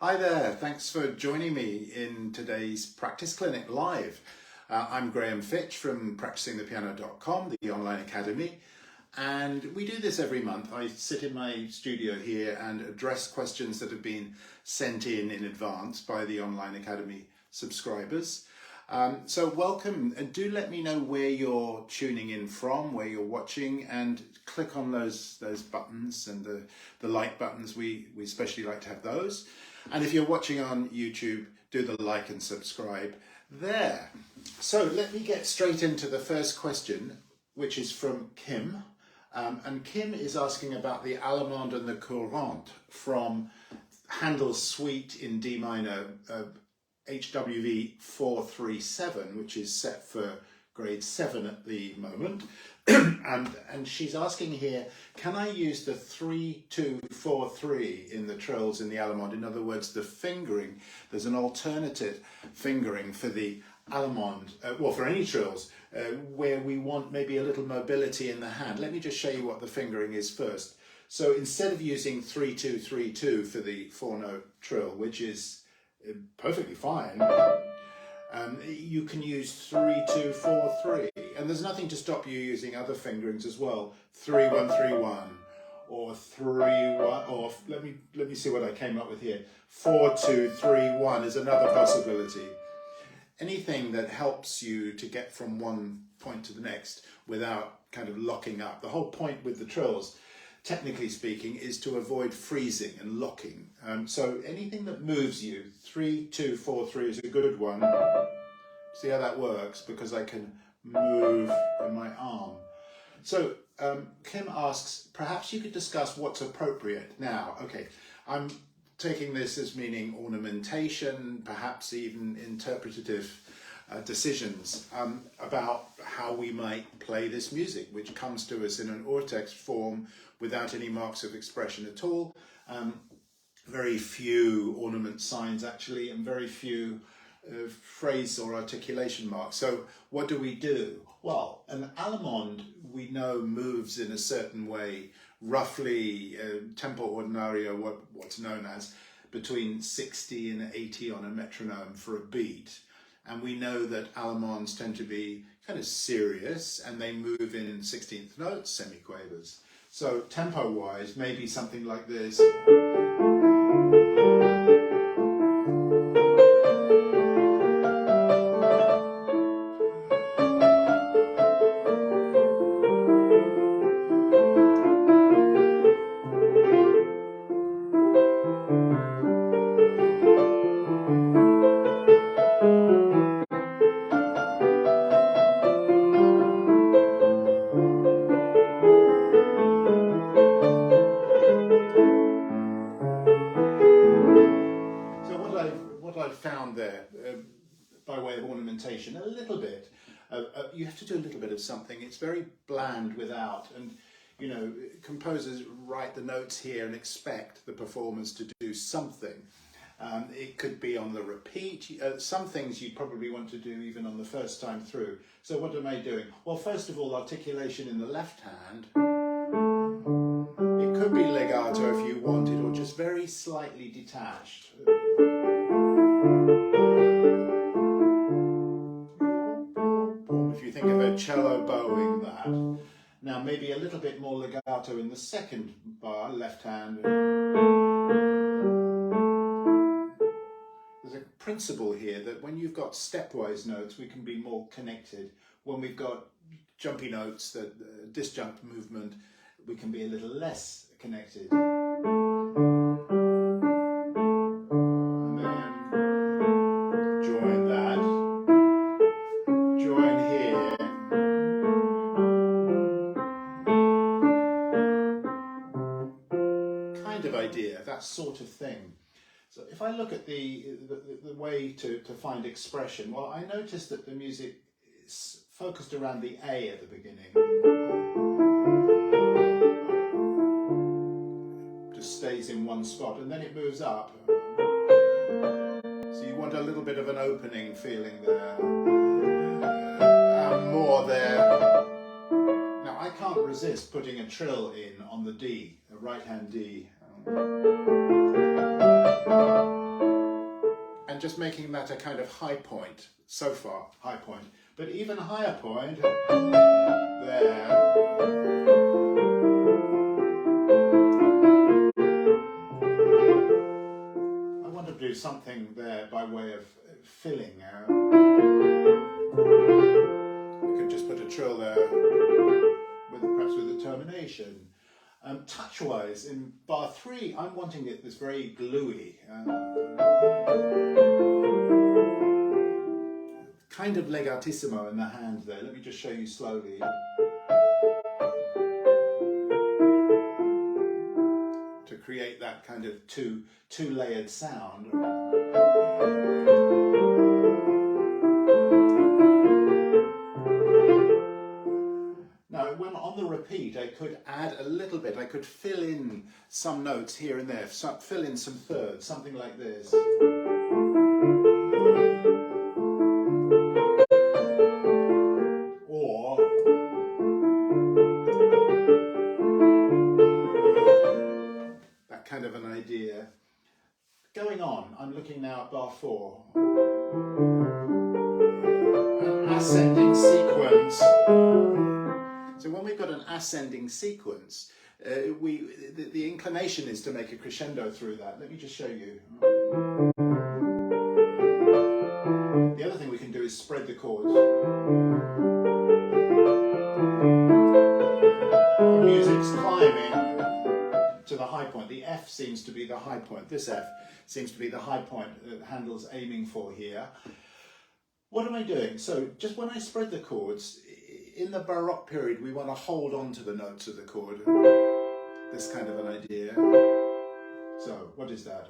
Hi there, thanks for joining me in today's practice clinic live. I'm Graham Fitch from practicingthepiano.com, the online academy, and we do this every month. I sit in my studio here and address questions that have been sent in advance by the online academy subscribers. So welcome, and do let me know where you're tuning in from, where you're watching, and click on those buttons and the like buttons. We especially like to have those. And if you're watching on YouTube, do the like and subscribe there. So let me get straight into the first question, which is from Kim. And Kim is asking about the Allemande and the Courante from Handel's Suite in D minor, HWV 437, which is set for grade 7 at the moment. and she's asking here, can I use the 3-2-4-3 in the trills in the Allemande? In other words, the fingering. There's an alternative fingering for the Allemande, well, for any trills, where we want maybe a little mobility in the hand. Let me just show you what the fingering is first. So instead of using 3-2-3-2 for the 4-note trill, which is perfectly fine, you can use 3-2-4-3, and there's nothing to stop you using other fingerings as well. 3-1-3-1, or 3-1, or let me see what I came up with here. 4-2-3-1 is another possibility. Anything that helps you to get from one point to the next without kind of locking up. The whole point with the trills, technically speaking, is to avoid freezing and locking. So anything that moves you, 3-2-4-3 is a good one. See how that works, because I can move in my arm. So Kim asks, perhaps you could discuss what's appropriate now. Okay, I'm taking this as meaning ornamentation, perhaps even interpretative decisions about how we might play this music, which comes to us in an urtext form without any marks of expression at all. Very few ornament signs actually, and very few phrase or articulation marks. So what do? Well, an Allemande we know moves in a certain way, roughly tempo ordinario, what's known as between 60 and 80 on a metronome for a beat. And we know that Allemandes tend to be kind of serious, and they move in 16th notes, semiquavers. So tempo-wise, maybe something like this. Found there by way of ornamentation, a little bit. You have to do a little bit of something. It's very bland without, and you know, composers write the notes here and expect the performers to do something. It could be on the repeat. Some things you probably want to do even on the first time through. So what am I doing? Well, first of all, articulation in the left hand. It could be legato if you wanted, or just very slightly detached. If you think of a cello bowing that. Now maybe a little bit more legato in the second bar, left hand. There's a principle here that when you've got stepwise notes, we can be more connected. When we've got jumpy notes, the disjunct movement, we can be a little less connected. That sort of thing. So if I look at the way to find expression, well, I noticed that the music is focused around the A at the beginning. Just stays in one spot, and then it moves up. So you want a little bit of an opening feeling there. And more there. Now I can't resist putting a trill in on the D, a right hand D. just making that a kind of high point, so far, high point. But even higher point, there. I want to do something there by way of filling. We could just put a trill there, perhaps with a termination. Touch-wise, in bar 3, I'm wanting it this very gluey. Kind of legatissimo in the hand there. Let me just show you slowly. To create that kind of two-layered sound. Now, when on the repeat, I could add a little bit. I could fill in some notes here and there, fill in some thirds, something like this. Or that kind of an idea. Going on, I'm looking now at bar 4. An ascending sequence. So when we've got an ascending sequence, the inclination is to make a crescendo through that. Let me just show you. The other thing we can do is spread the chords. The music's climbing to the high point. The F seems to be the high point. This F seems to be the high point that Handel's aiming for here. What am I doing? So just when I spread the chords, in the Baroque period, we want to hold on to the notes of the chord. This kind of an idea. So, what is that?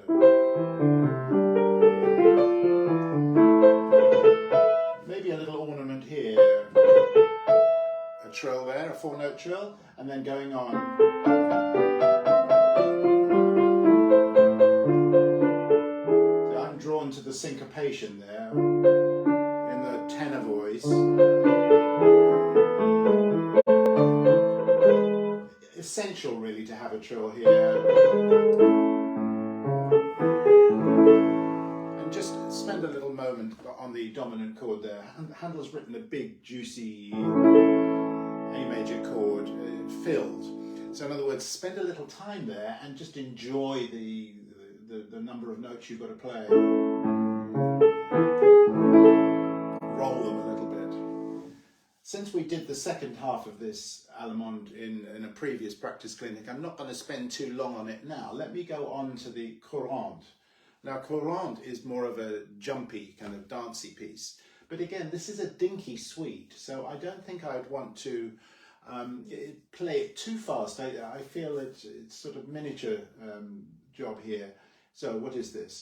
Maybe a little ornament here. A trill there, a 4-note trill, and then going on. So I'm drawn to the syncopation there in the tenor voice. Essential really to have a trill here. And just spend a little moment on the dominant chord there. Handel's written a big juicy A major chord filled. So in other words, spend a little time there and just enjoy the number of notes you've got to play. Roll them a little bit. Since we did the second half of this Allemande in a previous practice clinic, I'm not going to spend too long on it now. Let me go on to the courante. Now, courante is more of a jumpy, kind of dancey piece. But again, this is a dinky suite, so I don't think I'd want to play it too fast. I feel it's sort of miniature job here. So what is this?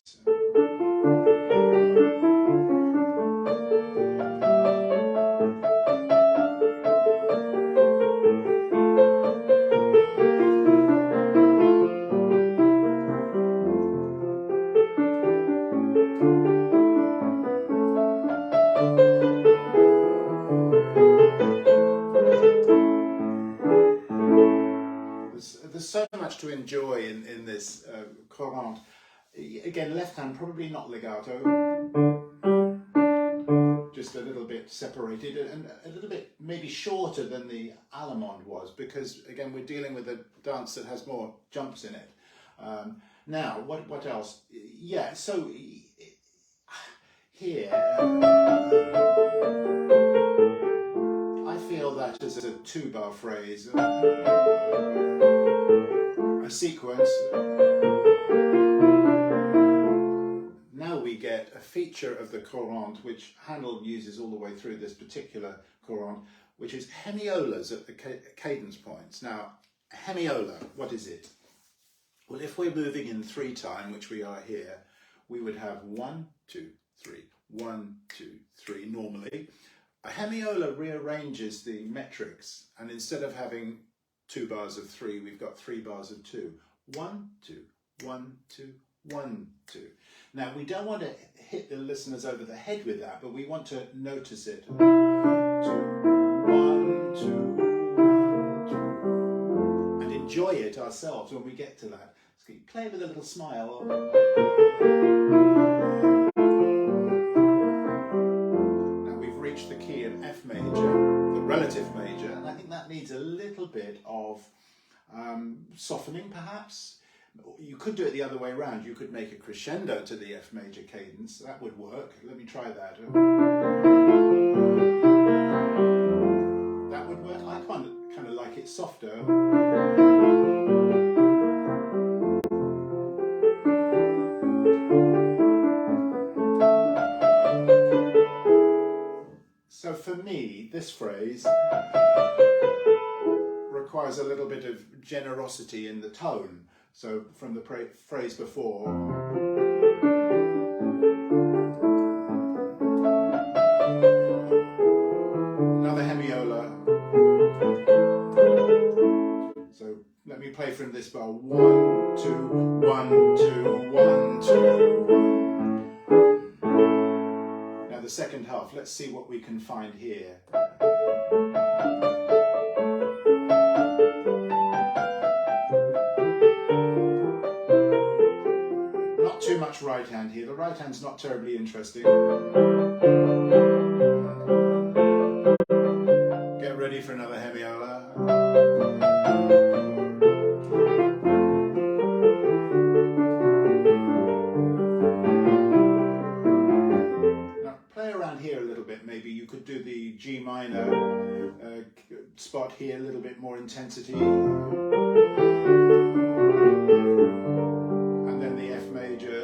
There's so much to enjoy in this courante. Again, left hand, probably not legato, just a little bit separated and a little bit maybe shorter than the Allemande was, because again we're dealing with a dance that has more jumps in it. Now, what else? Yeah, so here I feel that as a 2-bar phrase, a sequence. Now we get a feature of the courante, which Handel uses all the way through this particular courante, which is hemiolas at the cadence points. Now, hemiola, what is it? Well, if we're moving in 3 time, which we are here, we would have 1, 2, 3, 1, 2, 3 normally. A hemiola rearranges the metrics, and instead of having 2 bars of 3, we've got 3 bars of 2. 1, 2, 1, 2, 1, 2. Now, we don't want to hit the listeners over the head with that, but we want to notice it. 2, 1, 2, 1, 2. And enjoy it ourselves when we get to that. So play with a little smile. needs a little bit of softening perhaps. You could do it the other way around. You could make a crescendo to the F major cadence. That would work. Let me try that. That would work. I kind of like it softer. So for me, this phrase requires a little bit of generosity in the tone. So from the phrase before, another hemiola. So let me play from this bar. 1, 2, 1, 2, 1, 2. Now the second half, let's see what we can find here. Too much right hand here. The right hand's not terribly interesting. Get ready for another hemiola. Now play around here a little bit. Maybe you could do the G minor spot here, a little bit more intensity.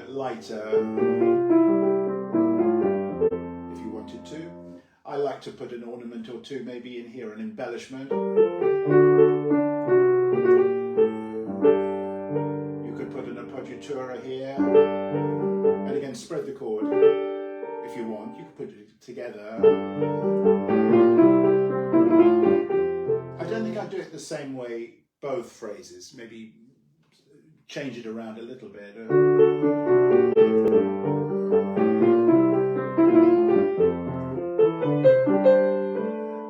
Lighter, if you wanted to. I like to put an ornament or two maybe in here, an embellishment. You could put an appoggiatura here, and again spread the chord if you want. You could put it together. I don't think I'd do it the same way both phrases, maybe change it around a little bit.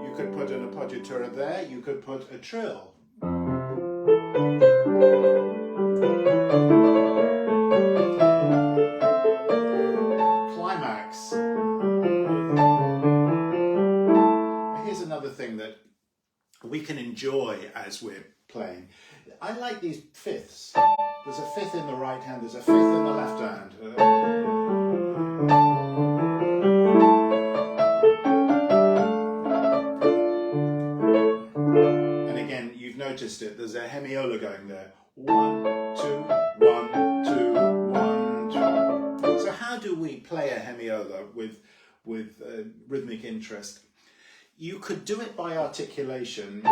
You could put an appoggiatura there, you could put a trill. Climax. Here's another thing that we can enjoy as we're playing. I like these fifths. There's a fifth in the right hand, there's a fifth in the left hand. And again, you've noticed it, there's a hemiola going there. 1, 2, 1, 2, 1, 2. So how do we play a hemiola with rhythmic interest? You could do it by articulation.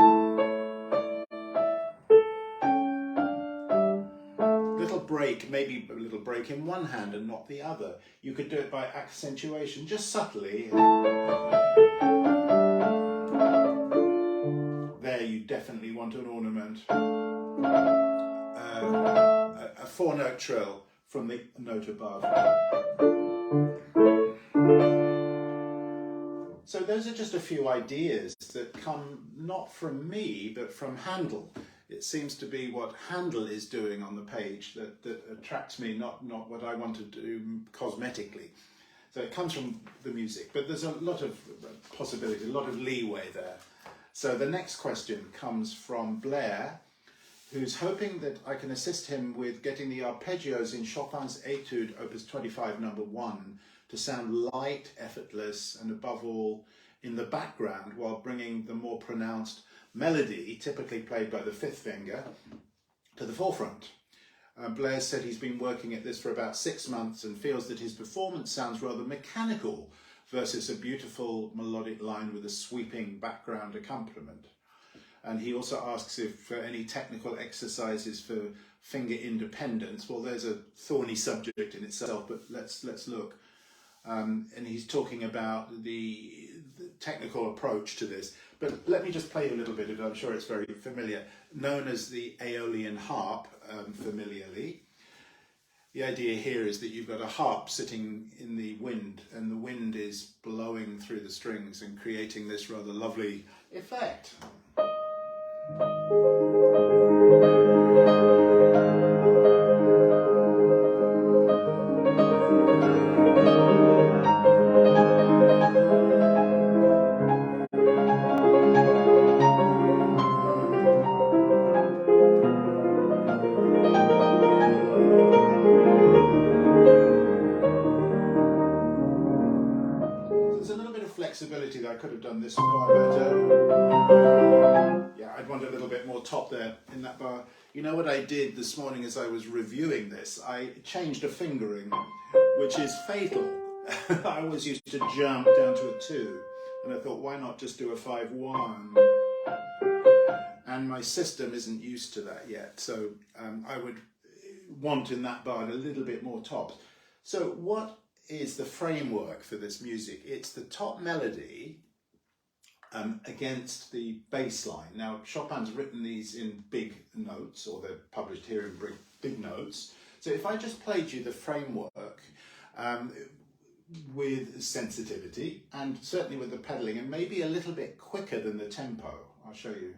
Break, maybe a little break in one hand and not the other. You could do it by accentuation, just subtly. There you definitely want an ornament. A 4-note trill from the note above. So those are just a few ideas that come not from me but from Handel. It seems to be what Handel is doing on the page that attracts me, not what I want to do cosmetically. So it comes from the music, but there's a lot of possibility, a lot of leeway there. So the next question comes from Blair, who's hoping that I can assist him with getting the arpeggios in Chopin's Etude Opus 25 No. 1 to sound light, effortless, and above all in the background while bringing the more pronounced melody, typically played by the fifth finger, to the forefront. Blair said he's been working at this for about 6 months and feels that his performance sounds rather mechanical versus a beautiful melodic line with a sweeping background accompaniment. And he also asks if any technical exercises for finger independence. Well, there's a thorny subject in itself, but let's look. And he's talking about the technical approach to this. But let me just play a little bit of it. I'm sure it's very familiar. Known as the Aeolian harp, familiarly. The idea here is that you've got a harp sitting in the wind, and the wind is blowing through the strings and creating this rather lovely effect. pity that I could have done this bar, but yeah, I'd want a little bit more top there in that bar. You know what I did this morning as I was reviewing this? I changed a fingering, which is fatal. I always used to jump down to a 2, and I thought, why not just do a 5-1? And my system isn't used to that yet, so I would want in that bar a little bit more tops. So what is the framework for this music? It's the top melody against the bass line. Now, Chopin's written these in big notes, or they're published here in big notes. So if I just played you the framework with sensitivity, and certainly with the pedaling, and maybe a little bit quicker than the tempo, I'll show you.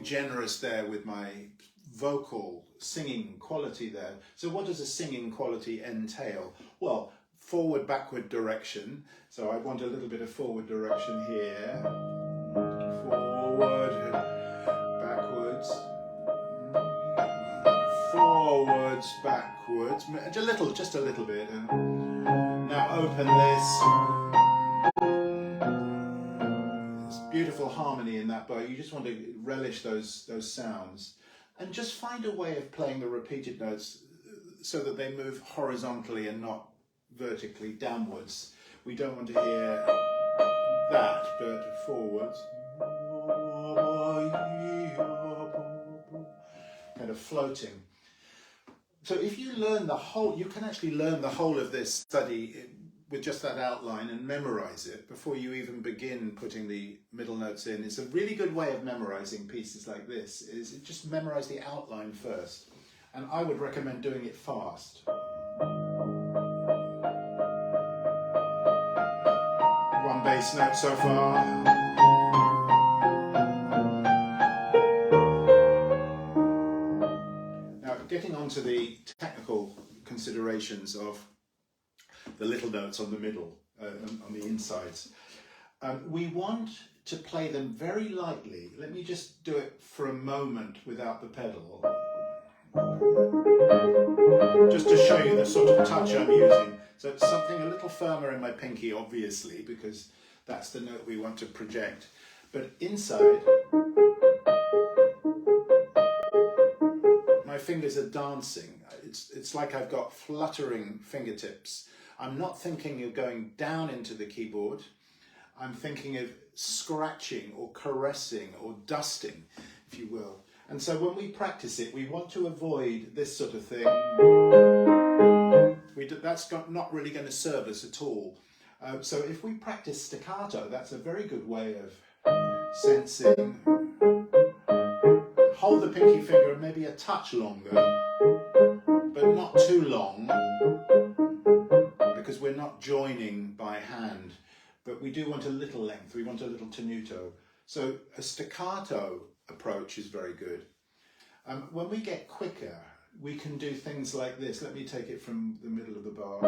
Generous there with my vocal singing quality there. So what does a singing quality entail? Well, forward backward direction. So I want a little bit of forward direction here. Forward, backwards, forwards, backwards. Just a little bit. Now open this. Beautiful harmony in that bow. You just want to relish those sounds, and just find a way of playing the repeated notes so that they move horizontally and not vertically downwards. We don't want to hear that, but forwards, kind of floating. So if you learn the whole, you can actually learn the whole of this study with just that outline and memorize it before you even begin putting the middle notes in. It's a really good way of memorizing pieces like this, is just memorize the outline first. And I would recommend doing it fast. One bass note so far. Now, getting on to the technical considerations of the little notes on the middle, on the insides. We want to play them very lightly. Let me just do it for a moment without the pedal. Just to show you the sort of touch I'm using. So it's something a little firmer in my pinky, obviously, because that's the note we want to project. But inside, my fingers are dancing. It's like I've got fluttering fingertips. I'm not thinking of going down into the keyboard. I'm thinking of scratching or caressing or dusting, if you will. And so when we practice it, we want to avoid this sort of thing. That's not really going to serve us at all. So if we practice staccato, that's a very good way of sensing. Hold the pinky finger maybe a touch longer, but not too long, because we're not joining by hand, but we do want a little length, we want a little tenuto. So a staccato approach is very good. When we get quicker, we can do things like this. Let me take it from the middle of the bar.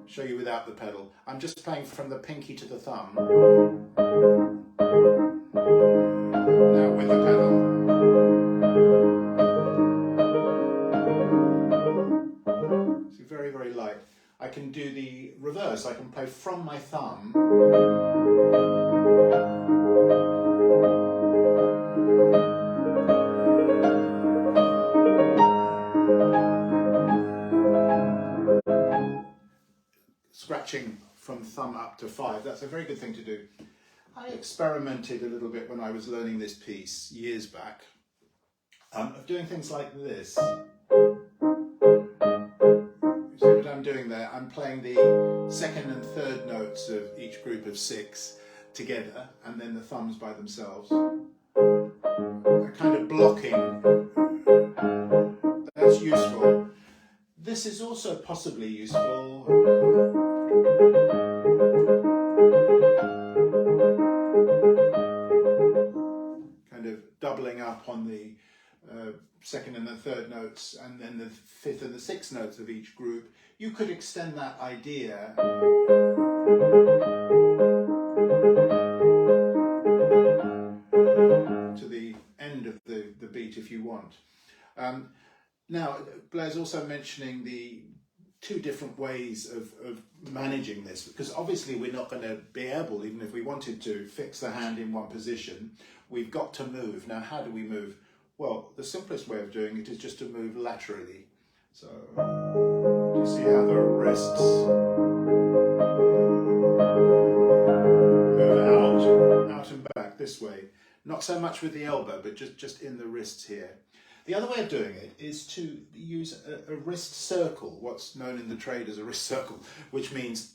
Show you without the pedal. I'm just playing from the pinky to the thumb. Now with the pedal. So very, very light. I can do the reverse. I can play from my thumb. Scratching from thumb up to 5. That's a very good thing to do. I experimented a little bit when I was learning this piece years back of doing things like this. You see what I'm doing there? I'm playing the second and third notes of each group of 6 together, and then the thumbs by themselves. A kind of blocking. That's useful. This is also possibly useful. Kind of doubling up on the second and the third notes, and then the fifth and the sixth notes of each group, you could extend that idea to the end of the beat if you want. Now, Blair's also mentioning the two different ways of managing this, because obviously we're not going to be able, even if we wanted to, fix the hand in one position. We've got to move. Now, how do we move? Well, the simplest way of doing it is just to move laterally. So, do you see how the wrists move out and back this way? Not so much with the elbow, but just in the wrists here. The other way of doing it is to use a wrist circle, what's known in the trade as a wrist circle, which means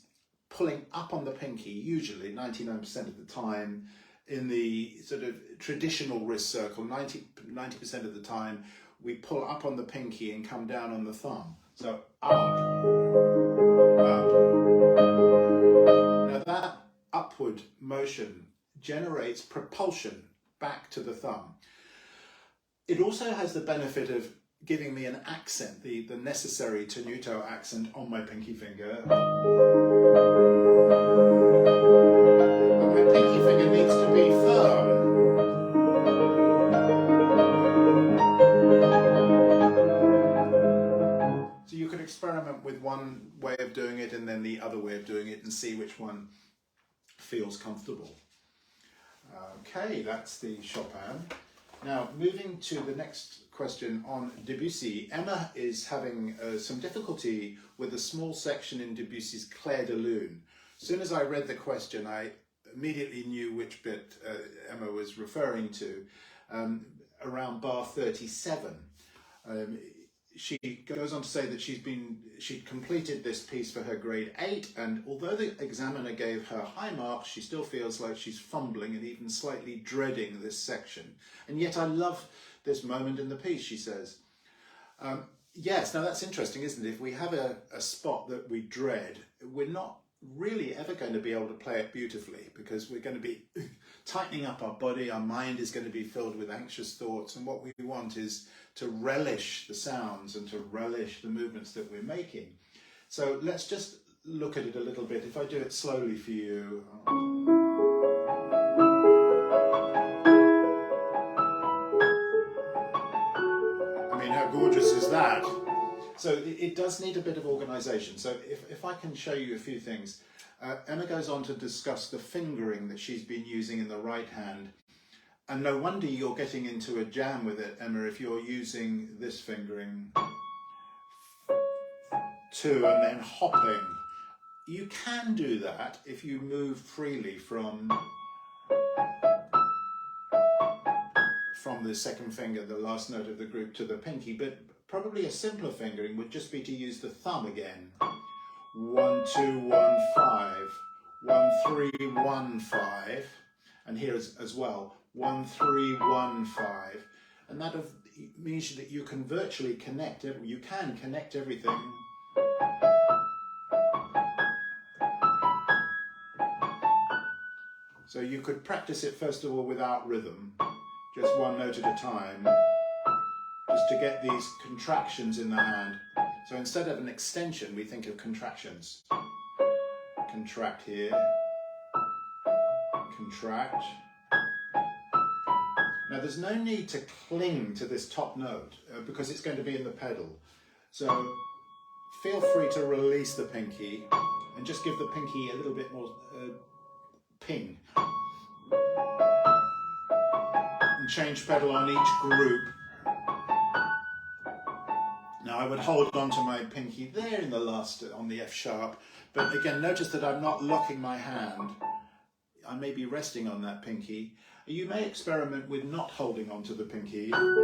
pulling up on the pinky, usually 99% of the time. In the sort of traditional wrist circle, 90% of the time, we pull up on the pinky and come down on the thumb. So up, up. Now that upward motion generates propulsion back to the thumb. It also has the benefit of giving me an accent, the necessary tenuto accent on my pinky finger. But my pinky finger needs to be firm. So you could experiment with one way of doing it and then the other way of doing it and see which one feels comfortable. Okay, that's the Chopin. Now, moving to the next question on Debussy, Emma is having some difficulty with a small section in Debussy's Clair De Lune. As soon as I read the question, I immediately knew which bit Emma was referring to, around bar 37. She goes on to say that she'd completed this piece for her grade 8, and although the examiner gave her high marks, she still feels like she's fumbling and even slightly dreading this section. And yet I love this moment in the piece, she says. Yes, now that's interesting, isn't it? If we have a spot that we dread, we're not really ever going to be able to play it beautifully, because we're going to be tightening up our body, our mind is going to be filled with anxious thoughts, and what we want is to relish the sounds and to relish the movements that we're making. So let's just look at it a little bit. If I do it slowly for you. I mean, how gorgeous is that? So it does need a bit of organisation. So if I can show you a few things. Emma goes on to discuss the fingering that she's been using in the right hand. And no wonder you're getting into a jam with it, Emma, if you're using this fingering, 2, and then hopping. You can do that if you move freely from the second finger, the last note of the group, to the pinky, but probably a simpler fingering would just be to use the thumb again. 1, 2, 1, 5, 1, 3, 1, 5, and here as well. 1, 3, 1, 5, and that means that you can virtually connect it. You can connect everything. So you could practice it first of all without rhythm, just one note at a time, just to get these contractions in the hand. So instead of an extension, we think of contractions. Contract here, contract. Now there's no need to cling to this top note because it's going to be in the pedal. So feel free to release the pinky and just give the pinky a little bit more ping. And change pedal on each group. Now I would hold on to my pinky there in the last, on the F sharp, but again notice that I'm not locking my hand. I may be resting on that pinky. You may experiment with not holding onto the pinky and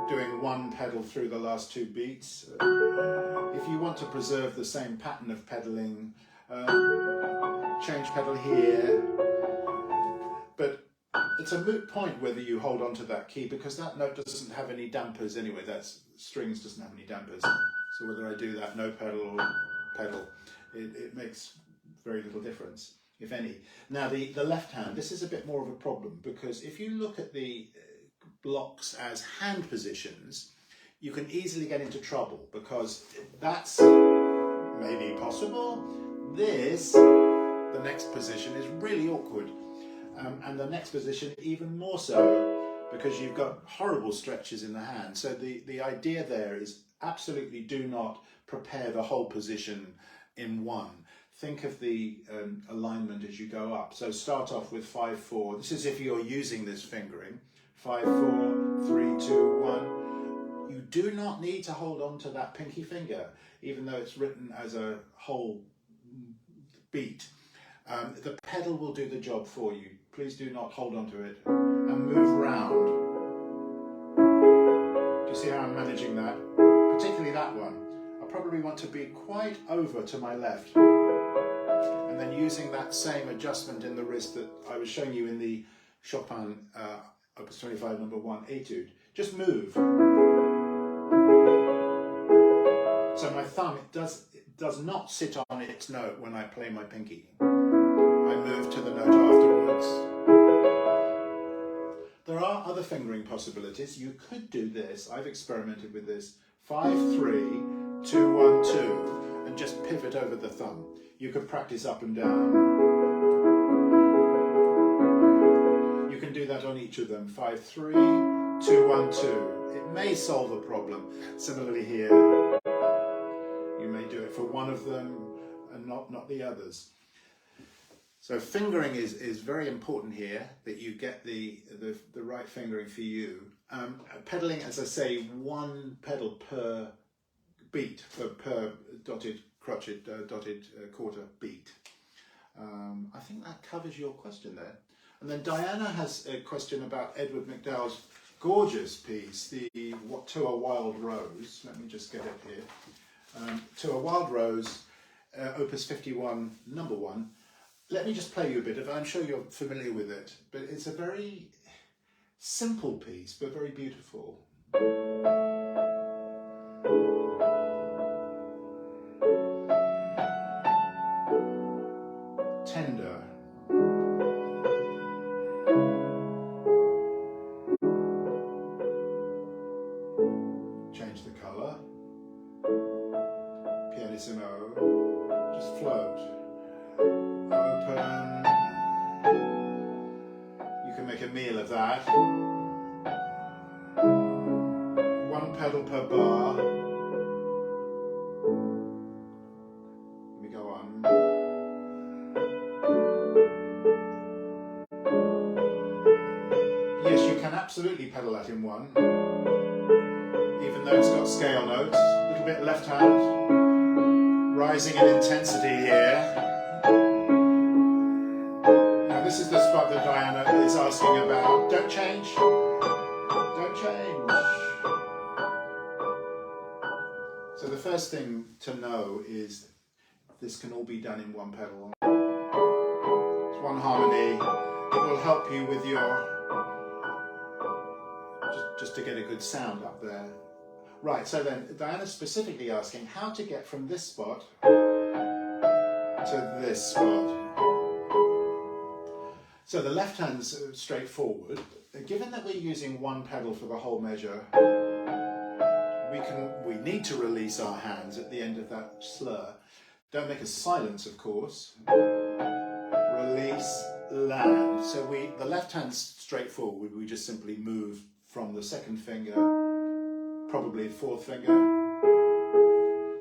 doing one pedal through the last 2 beats. If you want to preserve the same pattern of pedaling, change pedal here. But it's a moot point whether you hold onto that key, because that note doesn't have any dampers anyway. That strings doesn't have any dampers. So whether I do that no pedal or pedal, it makes very little difference, if any. Now the left hand, this is a bit more of a problem, because if you look at the blocks as hand positions, you can easily get into trouble, because that's maybe possible. This, the next position, is really awkward. And the next position even more so, because you've got horrible stretches in the hand. So the idea there is absolutely do not prepare the whole position in one. Think of the alignment as you go up. So start off with 5-4. This is if you're using this fingering. 5-4, 3-2, 1. You do not need to hold on to that pinky finger, even though it's written as a whole beat. The pedal will do the job for you. Please do not hold on to it and move round. Do you see how I'm managing that? Particularly that one. I probably want to be quite over to my left. And then using that same adjustment in the wrist that I was showing you in the Chopin Opus 25 number 1 Etude. Just move. So my thumb, it does not sit on its note when I play my pinky. I move to the note afterwards. There are other fingering possibilities. You could do this. I've experimented with this. 5-3, 2-1-2, and just pivot over the thumb. You could practice up and down. You can do that on each of them. 5-3, 2-1-2. It may solve a problem. Similarly here, you may do it for one of them and not the others. So fingering is very important here, that you get the right fingering for you. Pedaling, as I say, one pedal per beat, per dotted crotchet, dotted quarter beat. I think that covers your question there. And then Diana has a question about Edward MacDowell's gorgeous piece, the To a Wild Rose. Let me just get it here. To a Wild Rose, Opus 51, number 1. Let me just play you a bit of it. I'm sure you're familiar with it, but it's a very simple piece, but very beautiful. Tender. Change the colour. Pianissimo. Just float. Open. You can make a meal of that. One pedal per bar. Let me go on. Yes, you can absolutely pedal that in one, even though it's got scale notes. A little bit left hand, rising in intensity here. This is the spot that Diana is asking about. Don't change. Don't change. So the first thing to know is this can all be done in one pedal. It's one harmony. It will help you with your... just to get a good sound up there. Right, so then Diana's specifically asking how to get from this spot to this spot. So the left hand's straightforward. Given that we're using one pedal for the whole measure, we need to release our hands at the end of that slur. Don't make a silence, of course. Release, land. So the left hand's straightforward. We just simply move from the second finger, probably the fourth finger,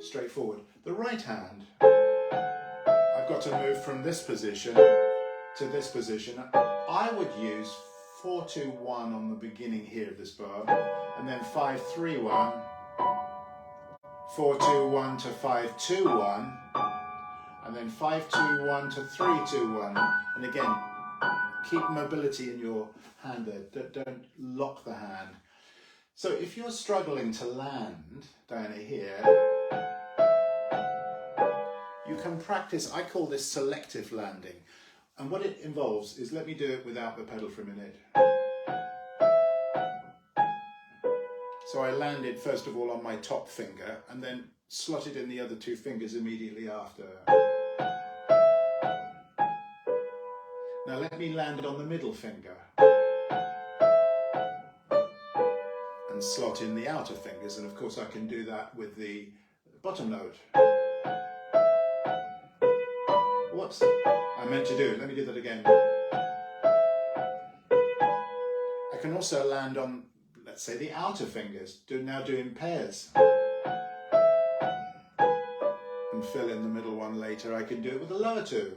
straightforward. The right hand, I've got to move from this position to this position. I would use 4-2-1 on the beginning here of this bar, and then 5-3-1, 4-2-1 to 5-2-1, and then 5-2-1 to 3-2-1. And again, keep mobility in your hand there. Don't lock the hand. So if you're struggling to land, Diana, here, you can practice, I call this selective landing. And what it involves is, let me do it without the pedal for a minute. So I landed first of all on my top finger and then slotted in the other two fingers immediately after. Now let me land it on the middle finger. and slot in the outer fingers, and of course I can do that with the bottom note. Whoops, I meant to do it. Let me do that again. I can also land on, let's say, the outer fingers, now do in pairs. And fill in the middle one later. I can do it with the lower two.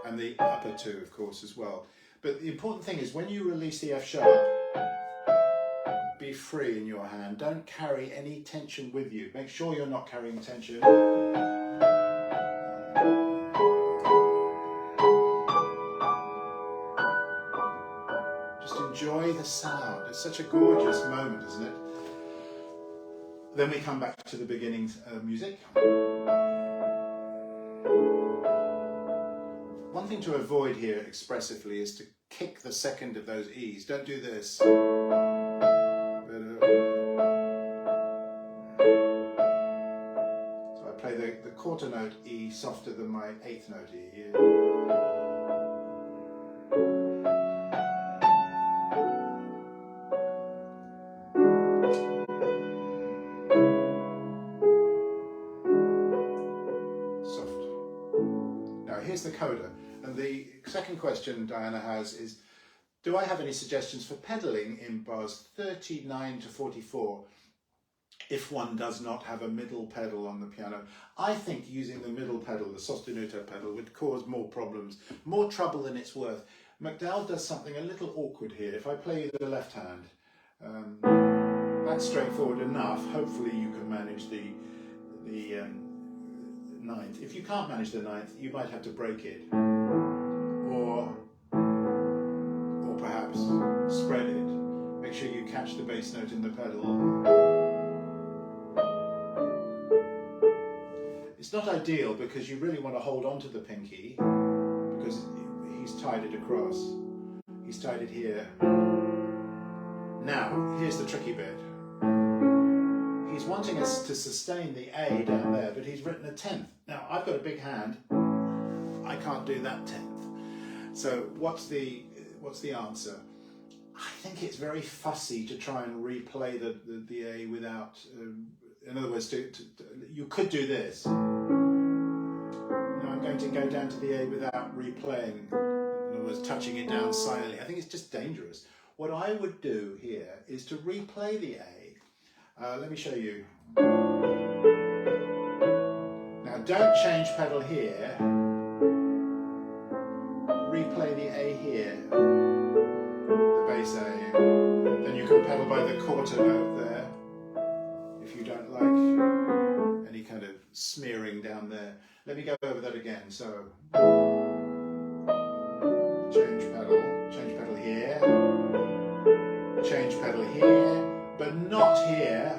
And the upper two, of course, as well. But the important thing is when you release the F sharp, be free in your hand. Don't carry any tension with you. Make sure you're not carrying tension. Just enjoy the sound. It's such a gorgeous moment, isn't it? Then we come back to the beginning music. One thing to avoid here expressively is to kick the second of those E's. Don't do this. So I play the quarter note E softer than my eighth note E here. Here's the coda, and the second question Diana has is, do I have any suggestions for pedalling in bars 39 to 44 if one does not have a middle pedal on the piano? I think using the middle pedal, the sostenuto pedal, would cause more problems, more trouble than it's worth. MacDowell does something a little awkward here. If I play the left hand, that's straightforward enough. Hopefully you can manage the ninth. If you can't manage the ninth, you might have to break it, or perhaps spread it. Make sure you catch the bass note in the pedal. It's not ideal because you really want to hold on to the pinky because he's tied it across. He's tied it here. Now, here's the tricky bit. He's wanting us to sustain the A down there, but he's written a 10th. Now, I've got a big hand. I can't do that 10th. So what's the answer? I think it's very fussy to try and replay the A without, in other words, you could do this. Now I'm going to go down to the A without replaying, in other words, touching it down silently. I think it's just dangerous. What I would do here is to replay the A. Let me show you. Now don't change pedal here. Replay the A here, the bass A. Then you can pedal by the quarter note there, if you don't like any kind of smearing down there. Let me go over that again. So change pedal here, change pedal here, but not here.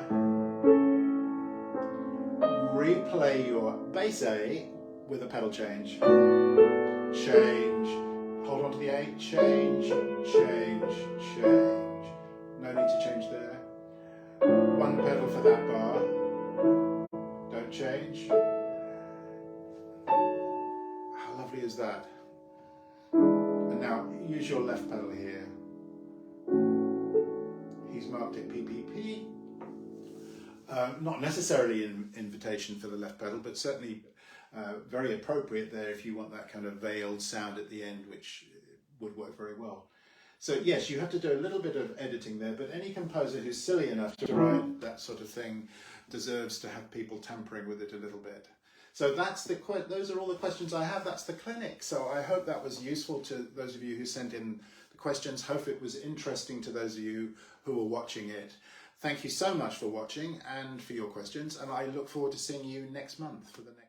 Replay your bass A with a pedal change. Change. Hold on to the A. Change, change, change. No need to change there. One pedal for that bar. Don't change. How lovely is that? And now use your left pedal here. He's marked it PPP. Not necessarily an invitation for the left pedal, but certainly very appropriate there if you want that kind of veiled sound at the end, which would work very well. So yes, you have to do a little bit of editing there, but any composer who's silly enough to write that sort of thing deserves to have people tampering with it a little bit. So those are all the questions I have. That's the clinic. So I hope that was useful to those of you who sent in the questions. Hope it was interesting to those of you who were watching it. Thank you so much for watching and for your questions, and I look forward to seeing you next month for the next